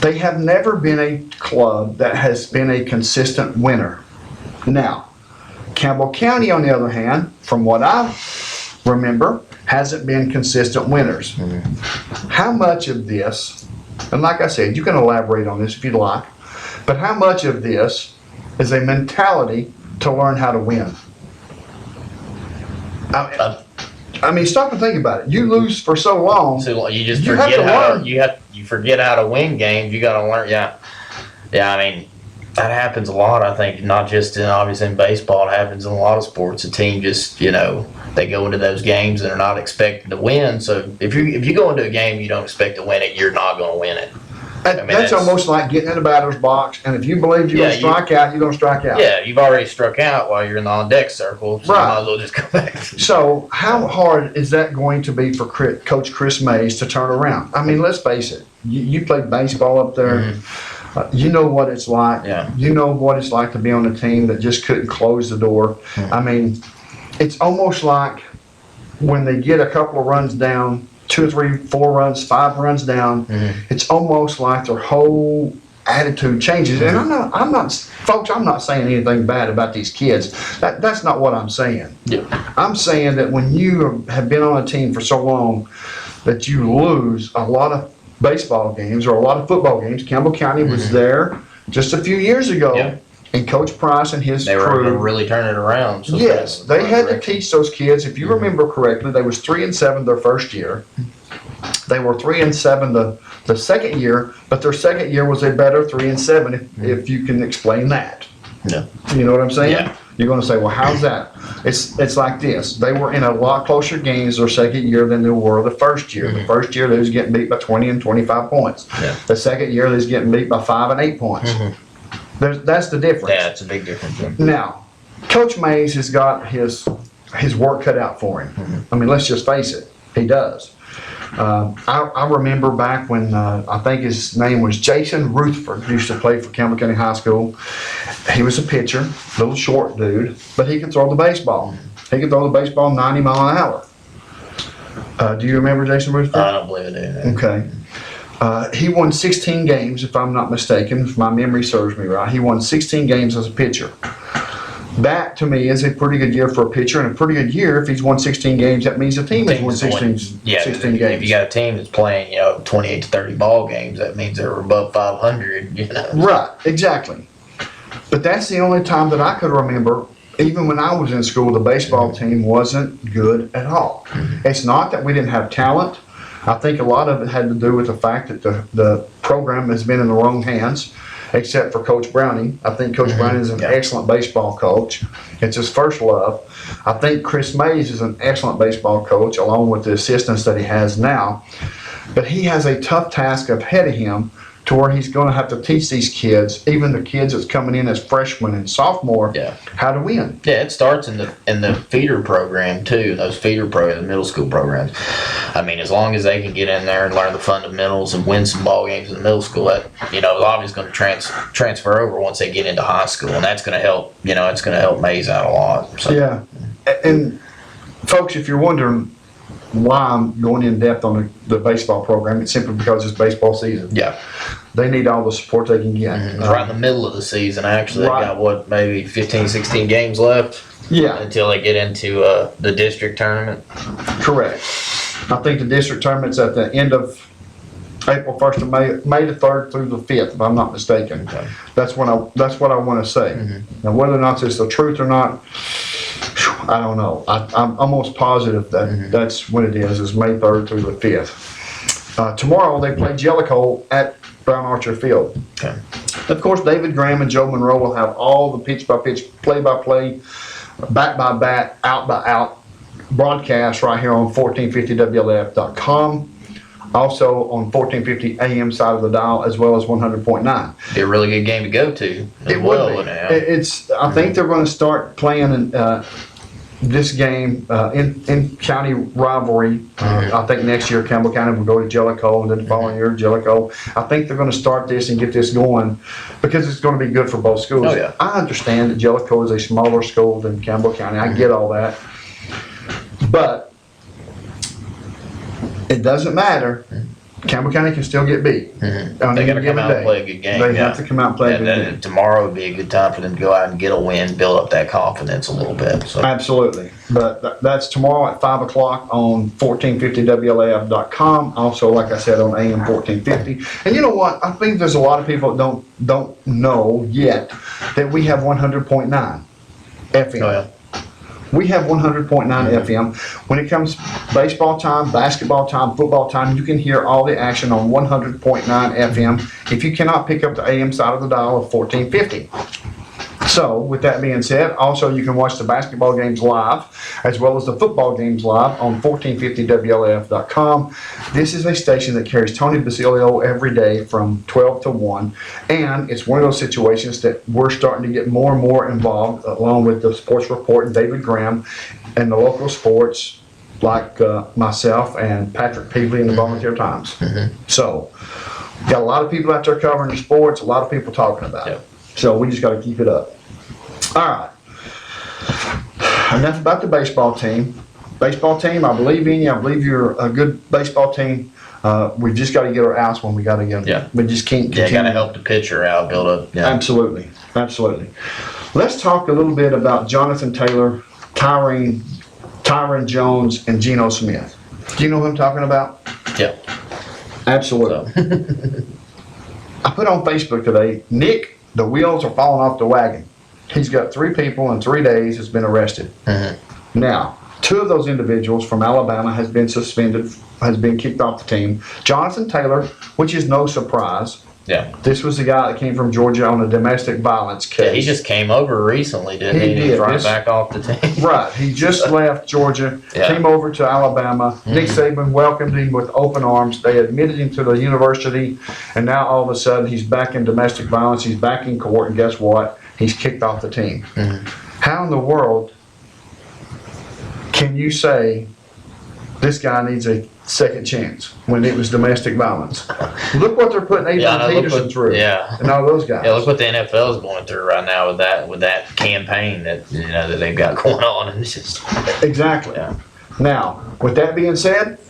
They have never been a club that has been a consistent winner. Now, Campbell County, on the other hand, from what I remember, hasn't been consistent winners. How much of this, and like I said, you can elaborate on this if you'd like, but how much of this is a mentality to learn how to win? I mean, stop and think about it. You lose for so long. So you just You have forget to how learn. you forget how to win games. You got to learn. Yeah. I mean, that happens a lot. I think not just obviously in baseball. It happens in a lot of sports. A team just they go into those games and they're not expecting to win. So if you go into a game you don't expect to win it, you're not going to win it. That's almost like getting in a batter's box, and if you believe you're going to strike out, you're going to strike out. Yeah, you've already struck out while you're in the on-deck circle, so you might as well just go back. So how hard is that going to be for Coach Chris Mays to turn around? I mean, let's face it. You played baseball up there. You know what it's like. Yeah. You know what it's like to be on a team that just couldn't close the door. I mean, it's almost like when they get a couple of runs down, 2 or 3, 4 runs, 5 runs down, it's almost like their whole attitude changes. And I'm not, folks, I'm not saying anything bad about these kids. That's not what I'm saying. Yeah. I'm saying that when you have been on a team for so long that you lose a lot of baseball games or a lot of football games. Campbell County was there just a few years ago. Yeah. And Coach Price and his They were crew. really turning it around. So Yes, they had to teach those kids. If you remember correctly, they was 3-7 their first year. They were 3-7 the second year, but their second year was a better 3-7 if you can explain that. Yeah. You know what I'm saying? Yeah. You're going to say, well, how's that? It's like this. They were in a lot closer games their second year than they were the first year. The first year they was getting beat by 20 and 25 points. Yeah. The second year they was getting beat by 5 and 8 points. That's the difference. Yeah, it's a big difference. Yeah. Now, Coach Mays has got his work cut out for him. I mean, let's just face it, he does. I remember back when I think his name was Jason Rutherford, used to play for Campbell County High School. He was a pitcher, little short dude, but he could throw the baseball. He could throw the baseball 90 miles an hour. Do you remember Jason Rutherford? I don't believe it. Okay. He won 16 games, if I'm not mistaken, if my memory serves me right. He won 16 games as a pitcher. That, to me, is a pretty good year for a pitcher, and a pretty good year if he's won 16 games. That means the team has won 16 If games. you got a team that's playing, 28 to 30 ball games, that means they're above 500. Right, exactly. But that's the only time that I could remember, even when I was in school, the baseball team wasn't good at all. It's not that we didn't have talent. I think a lot of it had to do with the fact that the program has been in the wrong hands, except for Coach Browning. I think Coach Browning is an excellent baseball coach. It's his first love. I think Chris Mays is an excellent baseball coach, along with the assistants that he has now. But he has a tough task ahead of him to where he's going to have to teach these kids, even the kids that's coming in as freshmen and sophomore, how to win. Yeah, it starts in the feeder program too. Those feeder programs, the middle school programs. I mean, as long as they can get in there and learn the fundamentals and win some ball games in the middle school, that obviously going to transfer over once they get into high school, and that's going to help. It's going to help Mays out a lot. So. Yeah, and folks, if you're wondering why I'm going in depth on the baseball program, it's simply because it's baseball season. Yeah. They need all the support they can get. It's right in the middle of the season, actually. Right. They got, maybe 15, 16 games left? Yeah. Until they get into the district tournament? Correct. I think the district tournament's at the end of April 1st to May the 3rd through the 5th, if I'm not mistaken. Okay. That's what I want to say. Now, whether or not it's the truth or not, I don't know. I'm almost positive that that's when it is May 3rd through the 5th. Tomorrow they play Jellicoe at Brown Archer Field. Okay. Of course, David Graham and Joe Monroe will have all the pitch-by-pitch, play-by-play back by back, out by out broadcast right here on 1450WLF.com. Also on 1450 AM side of the dial, as well as 100.9. Be a really good game to go to. It would be. I think they're going to start playing this game in county rivalry. I think next year Campbell County will go to Jellicoe, and then the following year Jellicoe. I think they're going to start this and get this going because it's going to be good for both schools. Oh, yeah. I understand that Jellicoe is a smaller school than Campbell County. I get all that, but it doesn't matter. Campbell County can still get beat. They got to come out and play a good game. They have to come out and play a good game. Tomorrow would be a good time for them to go out and get a win, build up that confidence a little bit. So. Absolutely. But that's tomorrow at 5 o'clock on 1450WLAF.com. Also, like I said, on AM 1450. And you know what? I think there's a lot of people that don't know yet that we have 100.9 FM. Oh, yeah. We have 100.9 FM. When it comes baseball time, basketball time, football time, you can hear all the action on 100.9 FM if you cannot pick up the AM side of the dial of 1450. So, with that being said, also you can watch the basketball games live as well as the football games live on 1450WLAF.com. This is a station that carries Tony Basilio every day from 12 to 1, and it's one of those situations that we're starting to get more and more involved, along with the sports report and David Graham and the local sports like myself and Patrick Peavley in the Volunteer Times. So, got a lot of people out there covering the sports, a lot of people talking about it. So we just got to keep it up. All right. Enough about the baseball team. Baseball team, I believe in you. I believe you're a good baseball team. We've just got to get our outs when we got to get them. Yeah. We just can't continue. Yeah, got to help the pitcher out, build up. Yeah. Absolutely. Absolutely. Let's talk a little bit about Jonathan Taylor, Tyron Jones, and Geno Smith. Do you know who I'm talking about? Yeah. Absolutely. I put on Facebook today, Nick, the wheels are falling off the wagon. He's got 3 people in 3 days has been arrested. Now, 2 of those individuals from Alabama has been suspended, has been kicked off the team. Jonathan Taylor, which is no surprise. Yeah. This was the guy that came from Georgia on a domestic violence case. Yeah, he just came over recently, didn't he? He He's did. right back off the team. Right. He just left Georgia, came over to Alabama. Nick Saban welcomed him with open arms. They admitted him to the university, and now all of a sudden he's back in domestic violence. He's back in court, and guess what? He's kicked off the team. How in the world can you say this guy needs a second chance when it was domestic violence? Look what they're putting Adrian Peterson through. Yeah. And all those guys. Yeah, look what the NFL is going through right now with that campaign that that they've got going on, and it's just exactly. Yeah. Now, with that being said,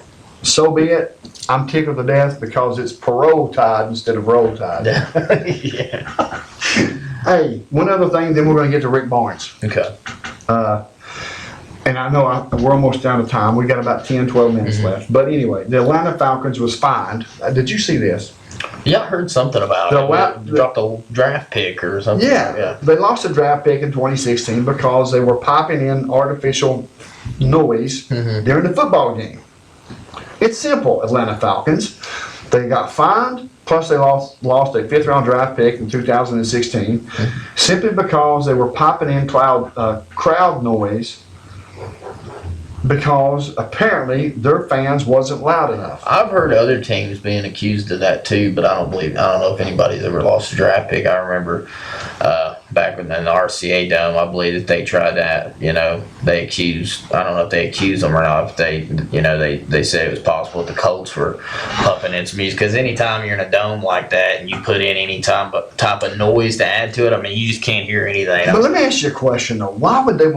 so be it. I'm tickled to death because it's parole tide instead of roll tide. Yeah. Hey, one other thing, then we're going to get to Rick Barnes. Okay. And I know we're almost down to time. We got about 10, 12 minutes left. But anyway, the Atlanta Falcons was fined. Did you see this? Yeah, I heard something about it. Dropped a draft pick or something. Yeah, they lost a draft pick in 2016 because they were popping in artificial noise during the football game. It's simple, Atlanta Falcons. They got fined, plus they lost a 5th-round draft pick in 2016 simply because they were popping in crowd noise because apparently their fans wasn't loud enough. I've heard other teams being accused of that too, but I don't know if anybody's ever lost a draft pick. I remember back in the RCA Dome, I believe that they tried that. They accused. I don't know if they accused them or not. If they said it was possible that the Colts were pumping in some music. Because anytime you're in a dome like that and you put in any type of noise to add to it, I mean, you just can't hear anything. But let me ask you a question though. Why would they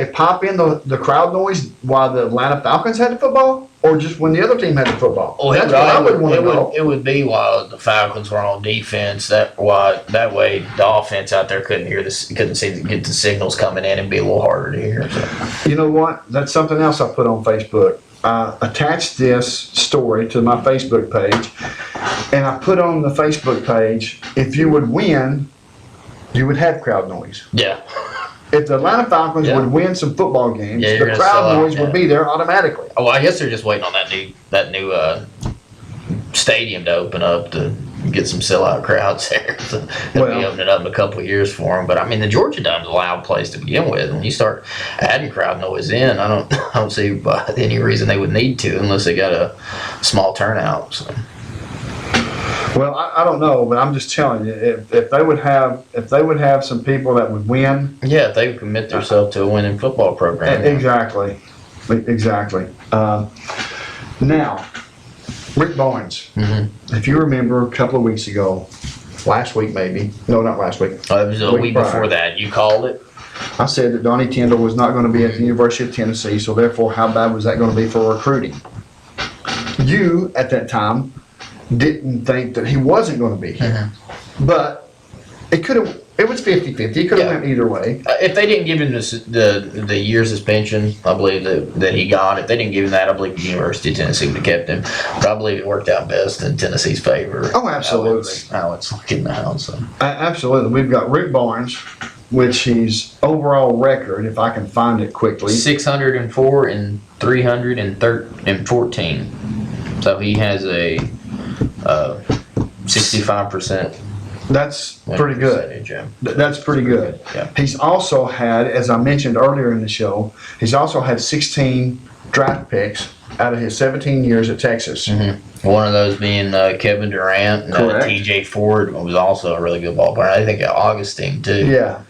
pop in the crowd noise while the Atlanta Falcons had the football, or just when the other team had the football? Well, that's what I would want to know. It would be while the Falcons were on defense. That way the offense out there couldn't get the signals coming in and be a little harder to hear. So. You know what? That's something else I put on Facebook. I attached this story to my Facebook page, and I put on the Facebook page, if you would win, you would have crowd noise. Yeah. If the Atlanta Falcons would win some football games, the crowd noise would be there automatically. Oh, well, I guess they're just waiting on that new stadium to open up to get some sellout crowds there. So they'll be opening up in a couple of years for them. But I mean, the Georgia Dome's a loud place to begin with. When you start adding crowd noise in, I don't see any reason they would need to unless they got a small turnout. So. Well, I don't know, but I'm just telling you, if they would have some people that would win. Yeah, if they would commit themselves to a winning football program. Exactly. Now, Rick Barnes, if you remember a couple of weeks ago, last week maybe, no, not last week. It was a week before that. You called it? I said that Donnie Tyndall was not going to be at the University of Tennessee, so therefore how bad was that going to be for recruiting? You, at that time, didn't think that he wasn't going to be here. But it was 50-50. It could have went either way. If they didn't give him the year suspension, I believe that he got, if they didn't give him that, I believe the University of Tennessee would have kept him. But I believe it worked out best in Tennessee's favor. Oh, absolutely. How it's looking now. So. Absolutely. We've got Rick Barnes, which his overall record, if I can find it quickly. 604 and 314. So he has a 65%. That's pretty good. Yeah. That's pretty good. Yeah. He's also had, as I mentioned earlier in the show, he's also had 16 draft picks out of his 17 years at Texas. One of those being Kevin Durant, and T.J. Ford was also a really good ball player. I think Augustine too. Yeah,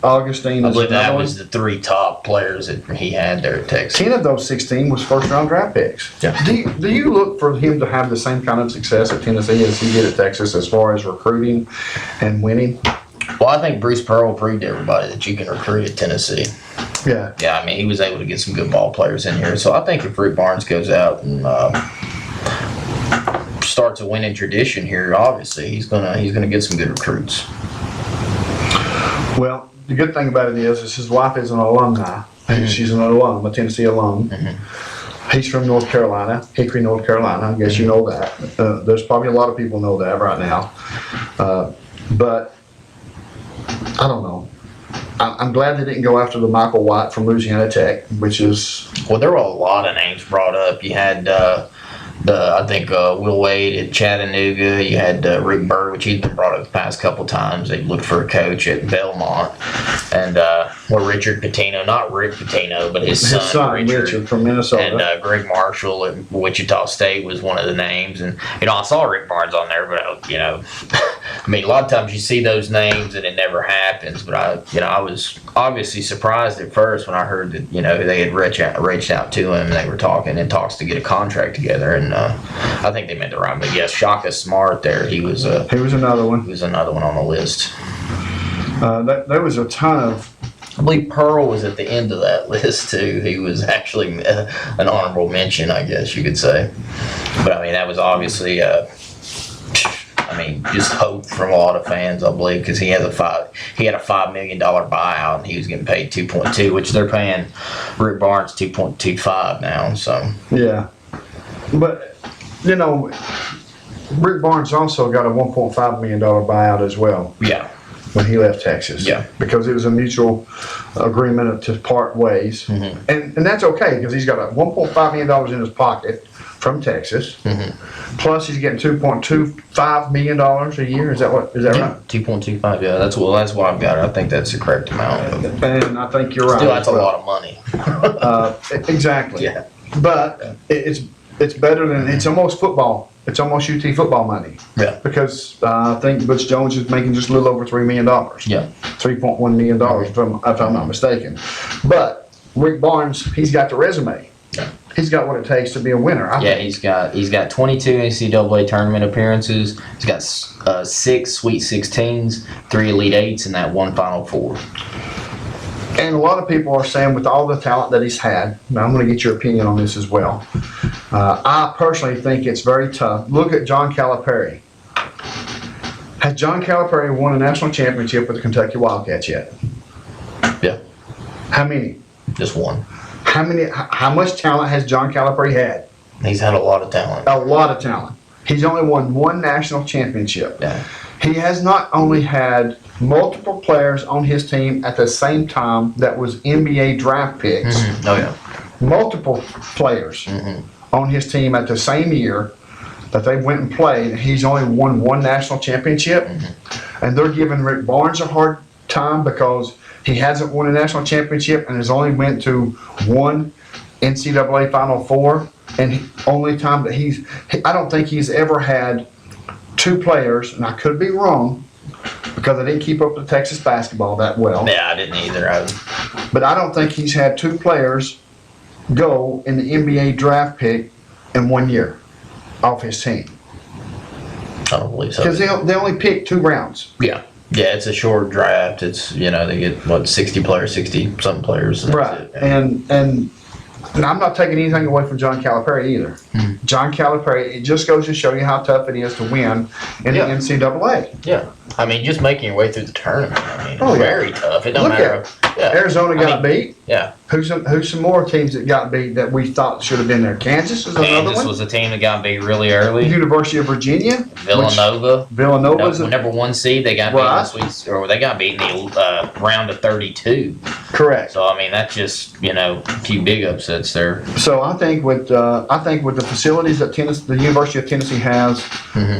Augustine. I believe that was the 3 top players that he had there at Texas. 10 of those 16 was first-round draft picks. Yeah. Do you look for him to have the same kind of success at Tennessee as he did at Texas as far as recruiting and winning? Well, I think Bruce Pearl proved to everybody that you can recruit at Tennessee. Yeah. Yeah, I mean, he was able to get some good ball players in here. So I think if Rick Barnes goes out and starts a winning tradition here, obviously he's gonna get some good recruits. Well, the good thing about it is his wife is an alumni. She's an alum, a Tennessee alum. He's from North Carolina, Hickory, North Carolina. I guess you know that. There's probably a lot of people know that right now. But I don't know. I'm glad they didn't go after the Michael White from Louisiana Tech, which is... Well, there were a lot of names brought up. You had I think Will Wade at Chattanooga. You had Rick Byrd, which he's been brought up the past couple times. They looked for a coach at Belmont. And Richard Pitino, not Rick Pitino, but his son Richard from Minnesota. And Greg Marshall at Wichita State was one of the names. And, I saw Rick Barnes on there, but, I mean, a lot of times you see those names and it never happens. But, I was obviously surprised at first when I heard that, they had reached out to him and they were talking in talks to get a contract together. And I think they made the right. But, yes, Shaka Smart there, he was another one. He was another one on the list. There was a ton of... I believe Pearl was at the end of that list, too. He was actually an honorable mention, I guess you could say. But, I mean, that was obviously, just hope from a lot of fans, I believe, because he had a $5 million buyout, and he was getting paid $2.2, which they're paying Rick Barnes $2.25 now, so. Yeah. But, Rick Barnes also got a $1.5 million buyout as well. Yeah. When he left Texas. Yeah. Because it was a mutual agreement to part ways. And that's okay, because he's got a $1.5 million in his pocket from Texas. Plus he's getting $2.25 million a year. Is that right? 2.25, yeah. That's what I've got. I think that's the correct amount. And I think you're right. Still, that's a lot of money. Exactly. Yeah. But it's better than, it's almost football. It's almost UT football money. Yeah. Because I think Butch Jones is making just a little over $3 million. Yeah. $3.1 million, if I'm not mistaken. But Rick Barnes, he's got the resume. Yeah. He's got what it takes to be a winner. I think. He's got 22 NCAA tournament appearances. He's got 6 Sweet 16s, 3 Elite 8s, and that 1 Final Four. And a lot of people are saying with all the talent that he's had, now I'm going to get your opinion on this as well. I personally think it's very tough. Look at John Calipari. Has John Calipari won a national championship with the Kentucky Wildcats yet? Yeah. How many? Just 1. How much talent has John Calipari had? He's had a lot of talent. A lot of talent. He's only won 1 national championship. Yeah. He has not only had multiple players on his team at the same time that was NBA draft picks. Oh, yeah. Multiple players on his team at the same year. that they went and played. He's only won one national championship, and they're giving Rick Barnes a hard time because he hasn't won a national championship and has only went to one NCAA Final Four. And only time that I don't think he's ever had two players, and I could be wrong because I didn't keep up with Texas basketball that well. Yeah, I didn't either. But I don't think he's had two players go in the NBA draft pick in 1 year off his team. I don't believe so. Because they only pick 2 rounds. Yeah. Yeah, it's a short draft. It's, they get, 60 players, 60-something players. And Right. That's it. And I'm not taking anything away from John Calipari either. John Calipari, it just goes to show you how tough it is to win in the NCAA. Yeah. I mean, just making your way through the tournament. I mean, Oh, it's yeah. very tough. It don't Look matter. at Arizona got beat. Yeah. Who's some more teams that got beat that we thought should have been there? Kansas is another Kansas one. was a team that got beat really early. University of Virginia. Villanova's a number 1 seed. They got beat in the Sweet, or they got beat in the round of 32. Correct. So I mean, that's just a few big upsets there. So I think with the facilities that the University of Tennessee has,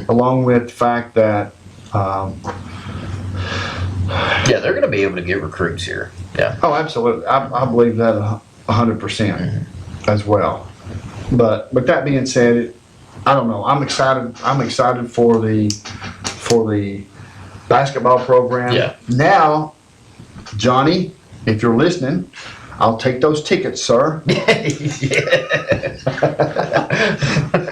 along with the fact that yeah, they're going to be able to get recruits here. Yeah. Oh, absolutely. I believe that 100% as well. But with that being said, I don't know. I'm excited. I'm excited for the basketball program. Yeah. Now, Johnny, if you're listening, I'll take those tickets, sir.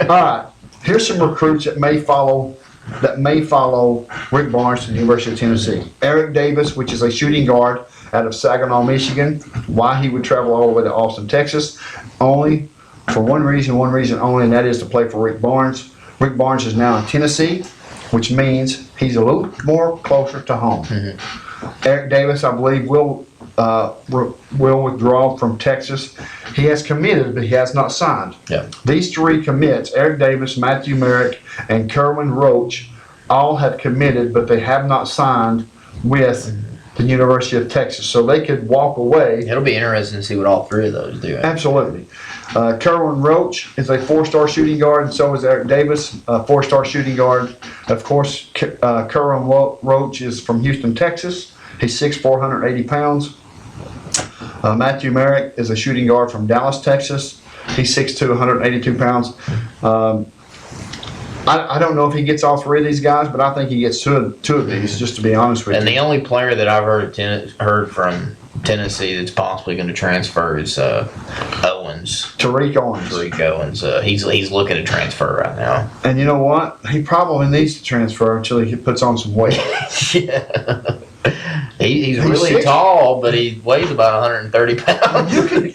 All right. Here's some recruits that may follow Rick Barnes to the University of Tennessee. Eric Davis, which is a shooting guard out of Saginaw, Michigan. Why he would travel all the way to Austin, Texas, only for one reason only, and that is to play for Rick Barnes. Rick Barnes is now in Tennessee, which means he's a little more closer to home. Eric Davis, I believe, will withdraw from Texas. He has committed, but he has not signed. Yeah. These 3 commits, Eric Davis, Matthew Merrick, and Kerwin Roach, all have committed, but they have not signed with the University of Texas. So they could walk away. It'll be interesting to see what all 3 of those do. Absolutely. Kerwin Roach is a 4-star shooting guard, and so is Eric Davis, a 4-star shooting guard. Of course, Kerwin Roach is from Houston, Texas. He's 6'4", 180 pounds. Matthew Merrick is a shooting guard from Dallas, Texas. He's 6'2", 182 pounds. I don't know if he gets all 3 of these guys, but I think he gets two of these, just to be honest with you. And the only player that I've heard from Tennessee that's possibly going to transfer is Owens. Tariq Owens. Tariq Owens. He's looking to transfer right now. And you know what? He probably needs to transfer until he puts on some weight. Yeah. He's really tall, but he weighs about 130 pounds. You could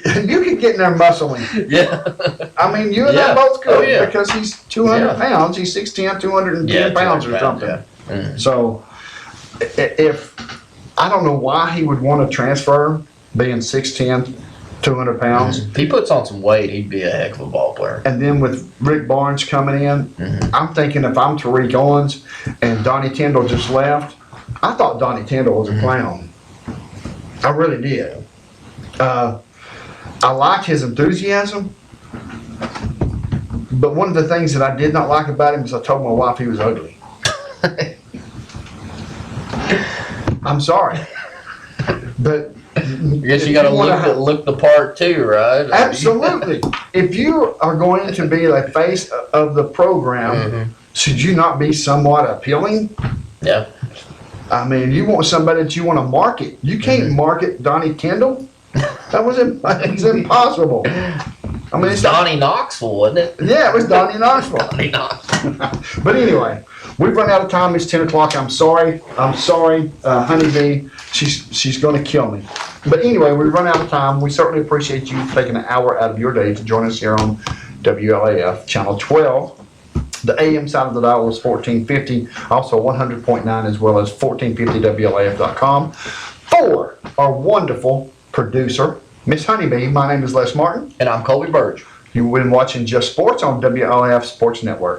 get in there muscling. Yeah. I mean, you and I both could, Oh, yeah. because he's 200 pounds. He's 6'10", 210 pounds or something. Yeah. So, if I don't know why he would want to transfer, being 6'10", 200 pounds. If he puts on some weight, he'd be a heck of a ball player. And then with Rick Barnes coming in, I'm thinking if I'm Tariq Owens and Donnie Tyndall just left, I thought Donnie Tyndall was a clown. I really did. I liked his enthusiasm, but one of the things that I did not like about him is I told my wife he was ugly. I'm sorry, but I guess you got to look the part too, right? Absolutely. If you are going to be the face of the program, should you not be somewhat appealing? Yeah. I mean, you want somebody that you want to market. You can't market Donnie Tyndall. That was it's impossible. I mean, it's Donnie Knoxville, wasn't it? Yeah, it was Donnie Knoxville. Donnie Knoxville. But anyway, we've run out of time. It's 10 o'clock. I'm sorry, Honeybee. She's going to kill me. But anyway, we've run out of time. We certainly appreciate you taking an hour out of your day to join us here on WLAF Channel 12. The AM side of the dial is 1450, also 100.9 as well as 1450WLAF.com. For our wonderful producer, Miss Honeybee, my name is Les Martin. And I'm Colby Burge. You've been watching Just Sports on WLAF Sports Network.